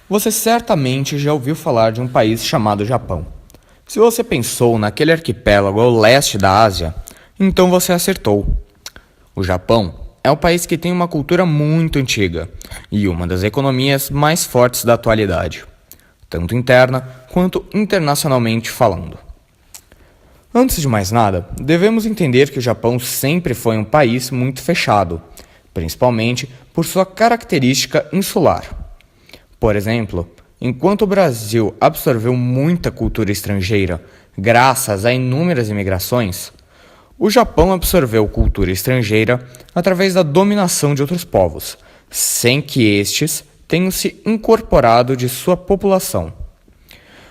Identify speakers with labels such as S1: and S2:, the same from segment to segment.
S1: Você certamente já ouviu falar de um país chamado Japão. Se você pensou naquele arquipélago ao leste da Ásia, então você acertou. O Japão é um país que tem uma cultura muito antiga e uma das economias mais fortes da atualidade, tanto interna quanto internacionalmente falando. Antes de mais nada, devemos entender que o Japão sempre foi um país muito fechado, principalmente por sua característica insular. Por exemplo, enquanto o Brasil absorveu muita cultura estrangeira graças a inúmeras imigrações, o Japão absorveu cultura estrangeira através da dominação de outros povos, sem que estes tenham se incorporado de sua população.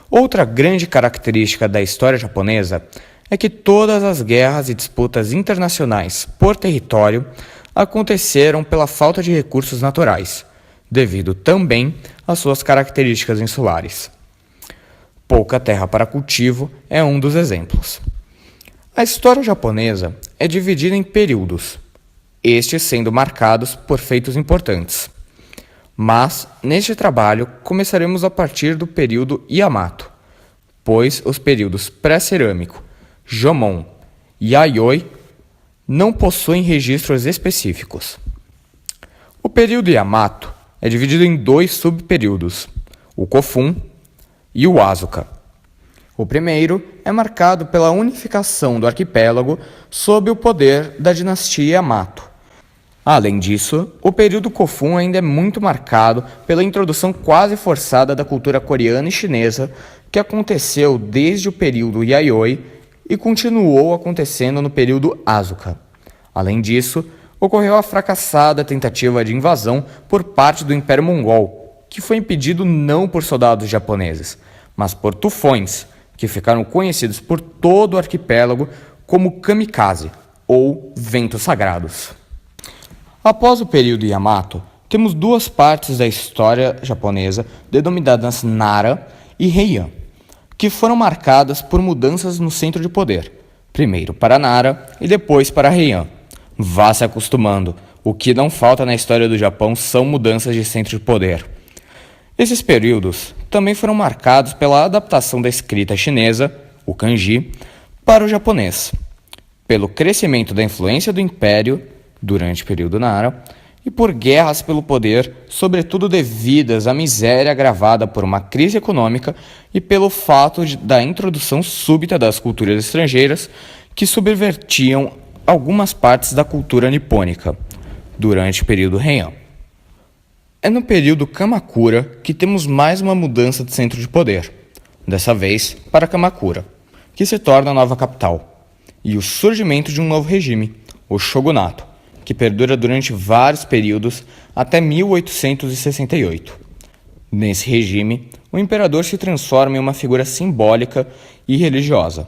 S1: Outra grande característica da história japonesa é que todas as guerras e disputas internacionais por território aconteceram pela falta de recursos naturais, devido também às suas características insulares. Pouca terra para cultivo é um dos exemplos. A história japonesa é dividida em períodos, estes sendo marcados por feitos importantes. Mas, neste trabalho, começaremos a partir do período Yamato, pois os períodos pré-cerâmico, Jomon e Yayoi não possuem registros específicos. O período Yamato é dividido em dois subperíodos, o Kofun e o Asuka. O primeiro é marcado pela unificação do arquipélago sob o poder da dinastia Yamato. Além disso, o período Kofun ainda é muito marcado pela introdução quase forçada da cultura coreana e chinesa que aconteceu desde o período Yayoi e continuou acontecendo no período Asuka. Além disso, ocorreu a fracassada tentativa de invasão por parte do Império Mongol, que foi impedido não por soldados japoneses, mas por tufões, que ficaram conhecidos por todo o arquipélago como kamikaze, ou ventos sagrados. Após o período Yamato, temos duas partes da história japonesa denominadas Nara e Heian, que foram marcadas por mudanças no centro de poder, primeiro para Nara e depois para Heian. Vá se acostumando, o que não falta na história do Japão são mudanças de centro de poder. Esses períodos também foram marcados pela adaptação da escrita chinesa, o kanji, para o japonês, pelo crescimento da influência do império durante o período Nara e por guerras pelo poder, sobretudo devidas à miséria agravada por uma crise econômica e pelo fato da introdução súbita das culturas estrangeiras que subvertiam algumas partes da cultura nipônica durante o período Heian. É no período Kamakura que temos mais uma mudança de centro de poder, dessa vez para Kamakura, que se torna a nova capital, e o surgimento de um novo regime, o shogunato, que perdura durante vários períodos até 1868. Nesse regime, o imperador se transforma em uma figura simbólica e religiosa,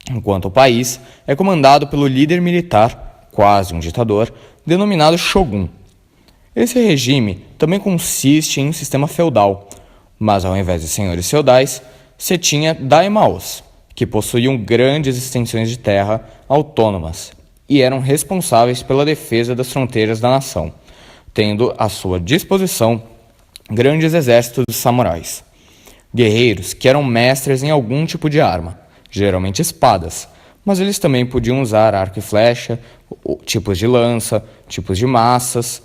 S1: enquanto o país é comandado pelo líder militar, quase um ditador, denominado shogun. Esse regime também consiste em um sistema feudal, mas ao invés de senhores feudais, se tinha daimyos, que possuíam grandes extensões de terra autônomas e eram responsáveis pela defesa das fronteiras da nação, tendo à sua disposição grandes exércitos de samurais, guerreiros que eram mestres em algum tipo de arma, geralmente espadas, mas eles também podiam usar arco e flecha, tipos de lança, tipos de massas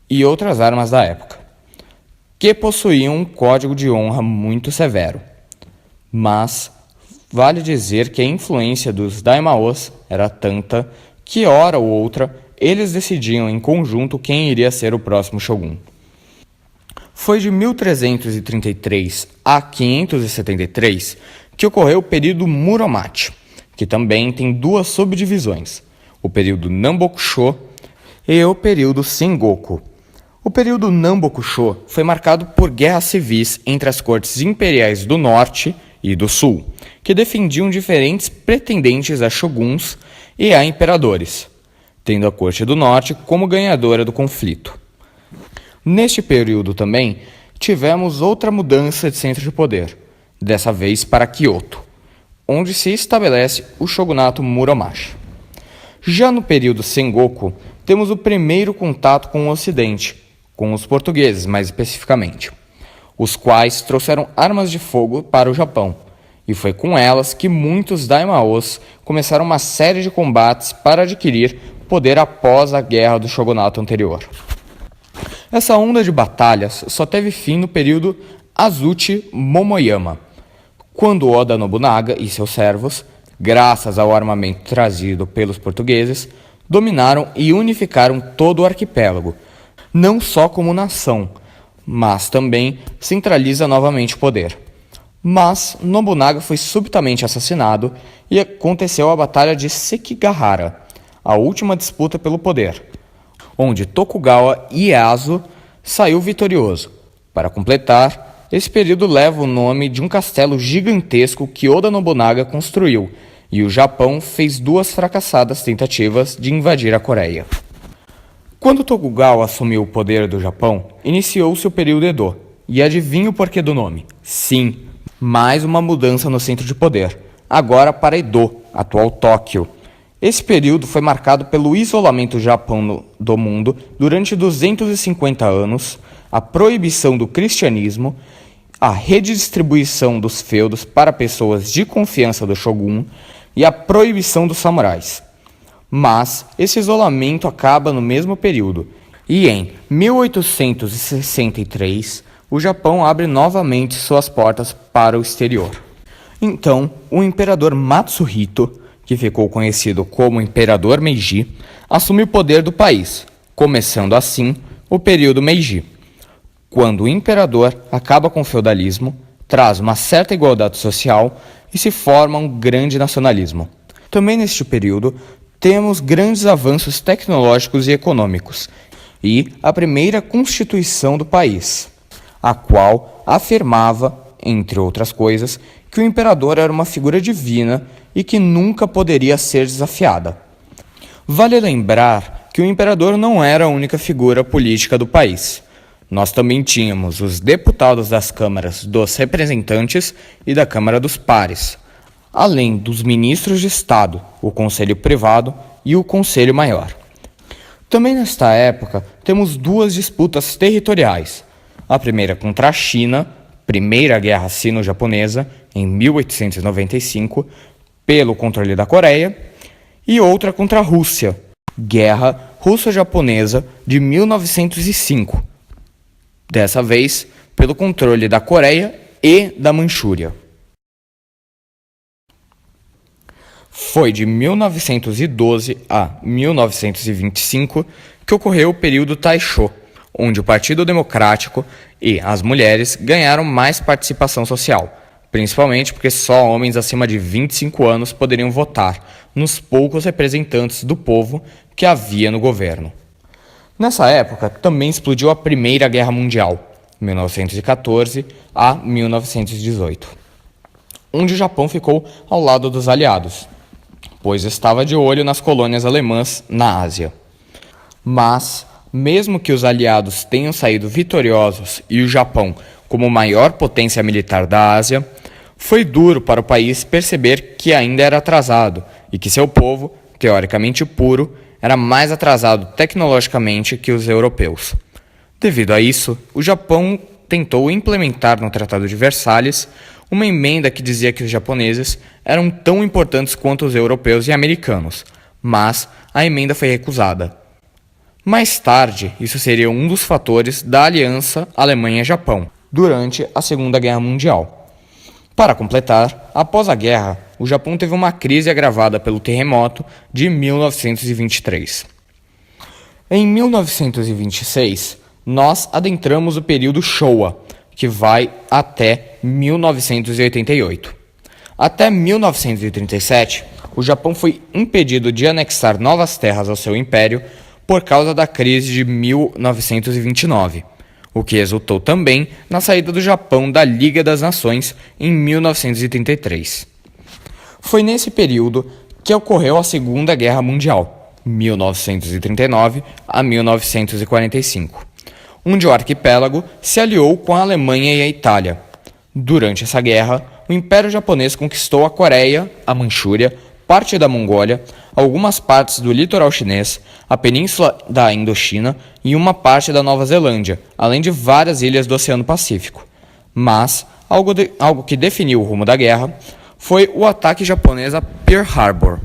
S1: e outras armas da época, que possuíam um código de honra muito severo. Mas vale dizer que a influência dos daimyos era tanta que, hora ou outra, eles decidiam em conjunto quem iria ser o próximo shogun. Foi de 1333 a 573 que ocorreu o período Muromachi, que também tem duas subdivisões, o período Nambokusho e o período Sengoku. O período Nambokusho foi marcado por guerras civis entre as cortes imperiais do norte e do sul, que defendiam diferentes pretendentes a shoguns e a imperadores, tendo a corte do norte como ganhadora do conflito. Neste período também tivemos outra mudança de centro de poder, dessa vez para Kyoto, onde se estabelece o shogunato Muromachi. Já no período Sengoku, temos o primeiro contato com o Ocidente, com os portugueses mais especificamente. os quais trouxeram armas de fogo para o Japão, e foi com elas que muitos daimyos começaram uma série de combates para adquirir poder após a guerra do shogunato anterior. Essa onda de batalhas só teve fim no período Azuchi Momoyama, quando Oda Nobunaga e seus servos, graças ao armamento trazido pelos portugueses, dominaram e unificaram todo o arquipélago, não só como nação, mas também centraliza novamente o poder. Mas Nobunaga foi subitamente assassinado e aconteceu a Batalha de Sekigahara, a última disputa pelo poder, onde Tokugawa Ieyasu saiu vitorioso. Para completar, esse período leva o nome de um castelo gigantesco que Oda Nobunaga construiu, e o Japão fez 2 fracassadas tentativas de invadir a Coreia. Quando Tokugawa assumiu o poder do Japão, iniciou-se o período Edo. E adivinha o porquê do nome? Sim, mais uma mudança no centro de poder, agora para Edo, atual Tóquio. Esse período foi marcado pelo isolamento do Japão do mundo durante 250 anos, a proibição do cristianismo, a redistribuição dos feudos para pessoas de confiança do shogun e a proibição dos samurais. Mas esse isolamento acaba no mesmo período, e em 1863 o Japão abre novamente suas portas para o exterior. Então, o imperador Matsuhito, que ficou conhecido como Imperador Meiji, assume o poder do país, começando assim o período Meiji, quando o imperador acaba com o feudalismo, traz uma certa igualdade social e se forma um grande nacionalismo. Também neste período, temos grandes avanços tecnológicos e econômicos, e a primeira Constituição do país, a qual afirmava, entre outras coisas, que o imperador era uma figura divina e que nunca poderia ser desafiada. Vale lembrar que o imperador não era a única figura política do país. Nós também tínhamos os deputados das câmaras dos representantes e da Câmara dos Pares, além dos ministros de Estado, o Conselho Privado e o Conselho Maior. Também nesta época, temos 2 disputas territoriais. A primeira contra a China, Primeira Guerra Sino-Japonesa, em 1895, pelo controle da Coreia, e outra contra a Rússia, Guerra Russo-Japonesa de 1905, dessa vez pelo controle da Coreia e da Manchúria. Foi de 1912 a 1925 que ocorreu o período Taisho, onde o Partido Democrático e as mulheres ganharam mais participação social, principalmente porque só homens acima de 25 anos poderiam votar nos poucos representantes do povo que havia no governo. Nessa época, também explodiu a Primeira Guerra Mundial, 1914 a 1918, onde o Japão ficou ao lado dos aliados, pois estava de olho nas colônias alemãs na Ásia. Mas, mesmo que os aliados tenham saído vitoriosos e o Japão como maior potência militar da Ásia, foi duro para o país perceber que ainda era atrasado e que seu povo, teoricamente puro, era mais atrasado tecnologicamente que os europeus. Devido a isso, o Japão tentou implementar no Tratado de Versalhes uma emenda que dizia que os japoneses eram tão importantes quanto os europeus e americanos, mas a emenda foi recusada. Mais tarde, isso seria um dos fatores da aliança Alemanha-Japão durante a Segunda Guerra Mundial. Para completar, após a guerra, o Japão teve uma crise agravada pelo terremoto de 1923. Em 1926, nós adentramos o período Showa, que vai até 1988. Até 1937, o Japão foi impedido de anexar novas terras ao seu império por causa da crise de 1929, o que resultou também na saída do Japão da Liga das Nações em 1933. Foi nesse período que ocorreu a Segunda Guerra Mundial, 1939 a 1945, onde o arquipélago se aliou com a Alemanha e a Itália. Durante essa guerra, o Império Japonês conquistou a Coreia, a Manchúria, parte da Mongólia, algumas partes do litoral chinês, a península da Indochina e uma parte da Nova Zelândia, além de várias ilhas do Oceano Pacífico. Mas algo que definiu o rumo da guerra foi o ataque japonês a Pearl Harbor,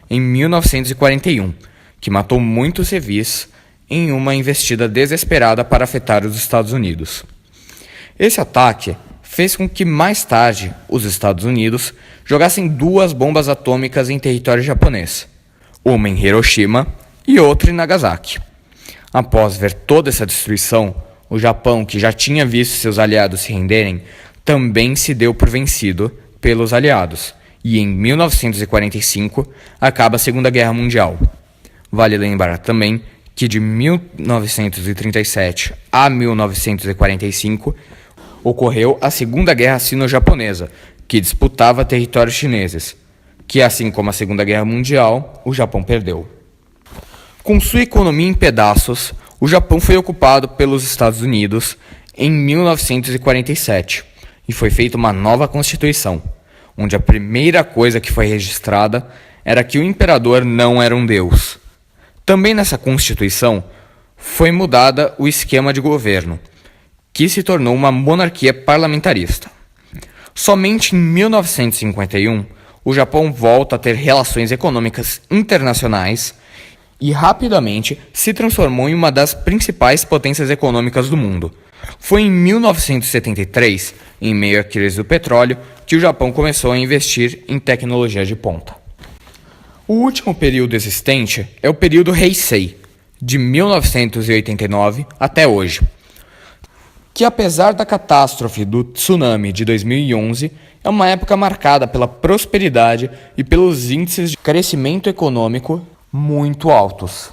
S1: em 1941, que matou muitos civis em uma investida desesperada para afetar os Estados Unidos. Esse ataque fez com que mais tarde os Estados Unidos jogassem 2 bombas atômicas em território japonês, uma em Hiroshima e outra em Nagasaki. Após ver toda essa destruição, o Japão, que já tinha visto seus aliados se renderem, também se deu por vencido pelos aliados, e em 1945 acaba a Segunda Guerra Mundial. Vale lembrar também que de 1937 a 1945 ocorreu a Segunda Guerra Sino-Japonesa, que disputava territórios chineses, que assim como a Segunda Guerra Mundial, o Japão perdeu. Com sua economia em pedaços, o Japão foi ocupado pelos Estados Unidos em 1947 e foi feita uma nova Constituição, onde a primeira coisa que foi registrada era que o imperador não era um deus. Também nessa Constituição foi mudada o esquema de governo, que se tornou uma monarquia parlamentarista. Somente em 1951, o Japão volta a ter relações econômicas internacionais e rapidamente se transformou em uma das principais potências econômicas do mundo. Foi em 1973, em meio à crise do petróleo, que o Japão começou a investir em tecnologia de ponta. O último período existente é o período Heisei, de 1989 até hoje, que apesar da catástrofe do tsunami de 2011, é uma época marcada pela prosperidade e pelos índices de crescimento econômico muito altos.